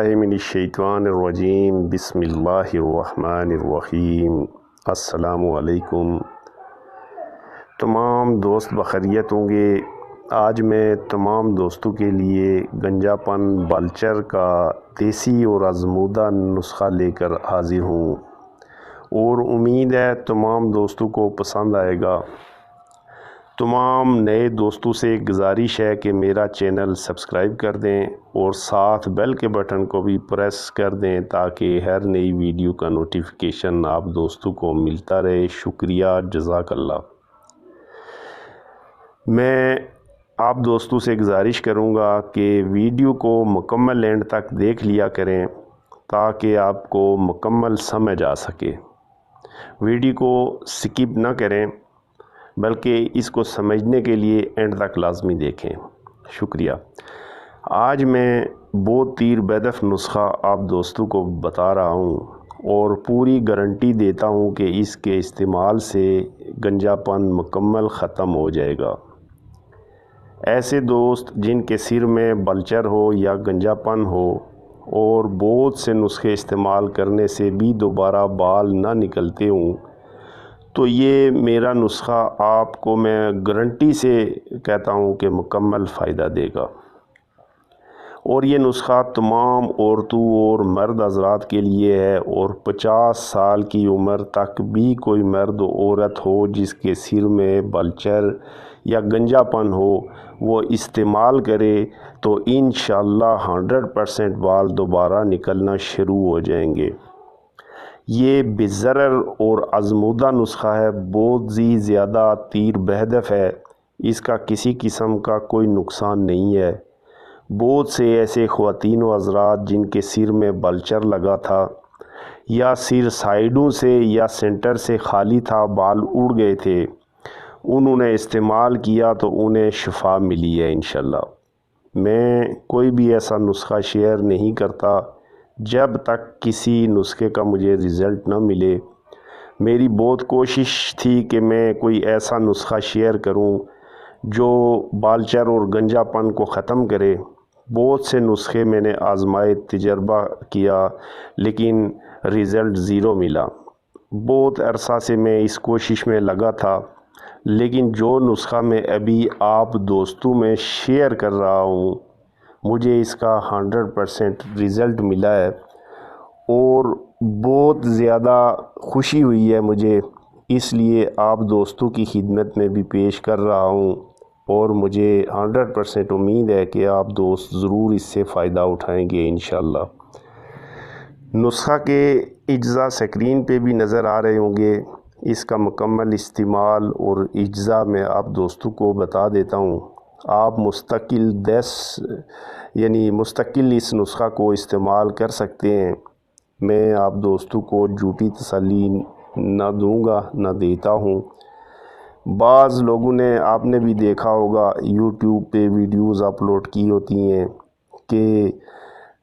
बिल्लाहि मिनश्शैतानिर्रजीम बिस्मिल्लाहिर्रहमानिर्रहीम। अस्सलामु अलैकुम। तमाम दोस्त बखैरियत होंगे। आज मैं तमाम दोस्तों के लिए गंजापन बलचर का देसी और आजमूदा नुस्खा लेकर हाजिर हूँ और उम्मीद है तमाम दोस्तों को पसंद आएगा। तमाम नए दोस्तों से गुजारिश है कि मेरा चैनल सब्सक्राइब कर दें और साथ बेल के बटन को भी प्रेस कर दें ताकि हर नई वीडियो का नोटिफिकेशन आप दोस्तों को मिलता रहे। शुक्रिया, जज़ाकल्लाह। मैं आप दोस्तों से गुजारिश करूंगा कि वीडियो को मुकम्मल एंड तक देख लिया करें ताकि आपको मुकम्मल समझ आ सके। वीडियो को स्किप ना करें बल्कि इसको समझने के लिए एंड तक लाजमी देखें। शुक्रिया। आज मैं बहुत तीर बेदफ नुस्खा आप दोस्तों को बता रहा हूँ और पूरी गारंटी देता हूँ कि इसके इस्तेमाल से गंजापन मुकम्मल ख़त्म हो जाएगा। ऐसे दोस्त जिनके सिर में बलचर हो या गंजापन हो और बहुत से नुस्खे इस्तेमाल करने से भी दोबारा बाल ना निकलते हों, तो ये मेरा नुस्खा आपको मैं गारंटी से कहता हूँ कि मुकम्मल फ़ायदा देगा। और ये नुस्खा तमाम औरतों और मर्द हज़रात के लिए है और 50 साल की उम्र तक भी कोई मर्द औरत हो जिसके सिर में बलचर या गंजापन हो, वो इस्तेमाल करे तो इंशाअल्लाह 100% बाल दोबारा निकलना शुरू हो जाएंगे। ये बेज़रर और आज़मूदा नुस्खा है, बहुत ही ज़्यादा तीर बहदफ है। इसका किसी किस्म का कोई नुकसान नहीं है। बहुत से ऐसे ख़वातीन व हज़रात जिनके सिर में बलचर लगा था या सिर साइडों से या सेंटर से खाली था, बाल उड़ गए थे, उन्होंने इस्तेमाल किया तो उन्हें शिफा मिली है इंशाअल्लाह। मैं कोई भी ऐसा नुस्खा शेयर नहीं करता जब तक किसी नुस्खे का मुझे रिज़ल्ट ना मिले। मेरी बहुत कोशिश थी कि मैं कोई ऐसा नुस्खा शेयर करूं जो बालचर और गंजापन को ख़त्म करे। बहुत से नुस्खे मैंने आजमाए, तजर्बा किया, लेकिन रिज़ल्ट ज़ीरो मिला। बहुत अरसा से मैं इस कोशिश में लगा था, लेकिन जो नुस्खा मैं अभी आप दोस्तों में शेयर कर रहा हूँ, मुझे इसका 100% रिज़ल्ट मिला है और बहुत ज़्यादा खुशी हुई है मुझे। इसलिए आप दोस्तों की खिदमत में भी पेश कर रहा हूँ और मुझे 100% उम्मीद है कि आप दोस्त ज़रूर इससे फ़ायदा उठाएंगे इंशाअल्लाह। नुस्खा के इज्ज़ा स्क्रीन पे भी नज़र आ रहे होंगे। इसका मुकम्मल इस्तेमाल और इज्ज़ा मैं आप दोस्तों को बता देता हूँ। आप मुस्तकिल इस नुस्खा को इस्तेमाल कर सकते हैं। मैं आप दोस्तों को झूठी तसल्ली ना दूंगा ना देता हूँ। बाज़ लोगों ने, आपने भी देखा होगा, यूट्यूब पे वीडियोज़ अपलोड की होती हैं कि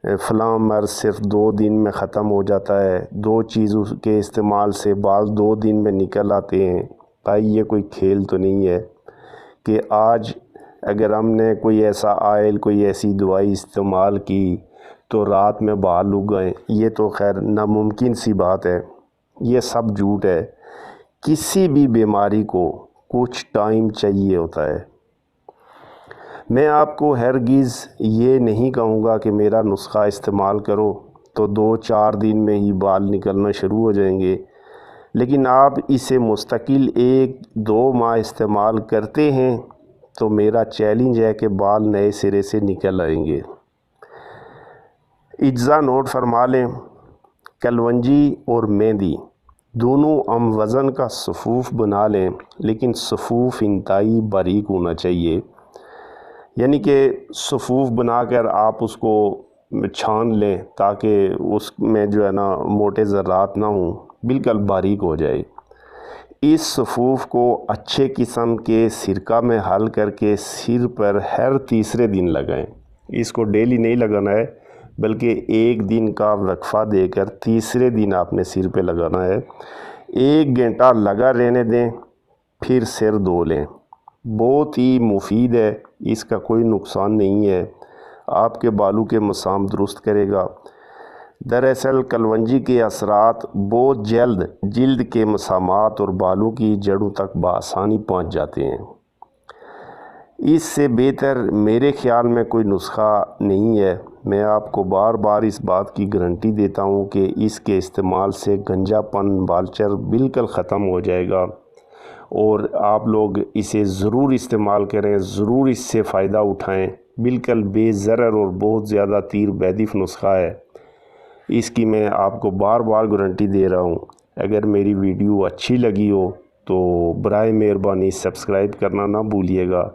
फ़लाँ मर्द सिर्फ 2 दिन में ख़त्म हो जाता है, 2 चीज़ों के इस्तेमाल से बाल 2 दिन में निकल आते हैं। भाई ये कोई खेल तो नहीं है कि आज अगर हमने कोई ऐसा आयल, कोई ऐसी दवाई इस्तेमाल की तो रात में बाल उग गए। ये तो खैर नामुमकिन सी बात है, ये सब झूठ है। किसी भी बीमारी को कुछ टाइम चाहिए होता है। मैं आपको हरगिज़ ये नहीं कहूँगा कि मेरा नुस्खा इस्तेमाल करो तो 2-4 दिन में ही बाल निकलना शुरू हो जाएंगे, लेकिन आप इसे मुस्तकिल 1-2 माह इस्तेमाल करते हैं तो मेरा चैलेंज है कि बाल नए सिरे से निकल आएंगे। इज्ज़ा नोट फरमा लें। कलवंजी और मेहंदी दोनों हम वज़न का सफ़ूफ़ बना लें, लेकिन सफ़ूफ़ इंतहाई बारीक होना चाहिए। यानी कि सफ़ूफ़ बनाकर आप उसको छान लें ताकि उसमें जो है ना मोटे ज़र्रात ना हों, बिल्कुल बारीक हो जाए। इस सफ़ूफ़ को अच्छे किस्म के सिरका में हल करके सिर पर हर तीसरे दिन लगाएं। इसको डेली नहीं लगाना है, बल्कि 1 दिन का वक्फ़ा देकर तीसरे दिन आपने सिर पे लगाना है। 1 घंटा लगा रहने दें, फिर सिर धो लें। बहुत ही मुफीद है, इसका कोई नुकसान नहीं है। آپ کے بالوں کے مسام درست کرے گا۔ دراصل کلونجی کے اثرات بہت جلد جلد کے مسامات اور بالوں کی جڑوں تک بآسانی پہنچ جاتے ہیں۔ اس سے بہتر میرے خیال میں کوئی نسخہ نہیں ہے۔ میں آپ کو بار بار اس بات کی گارنٹی دیتا ہوں کہ اس کے استعمال سے گنجا پن بالچر بالکل ختم ہو جائے گا، اور آپ لوگ اسے ضرور استعمال کریں، ضرور اس سے فائدہ اٹھائیں۔ بالکل بے ضرر اور بہت زیادہ تیر بیدف نسخہ ہے، اس کی میں آپ کو بار بار گارنٹی دے رہا ہوں۔ اگر میری ویڈیو اچھی لگی ہو تو برائے مہربانی سبسکرائب کرنا نہ بھولیے گا۔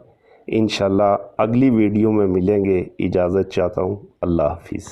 انشاءاللہ اگلی ویڈیو میں ملیں گے۔ اجازت چاہتا ہوں۔ اللہ حافظ۔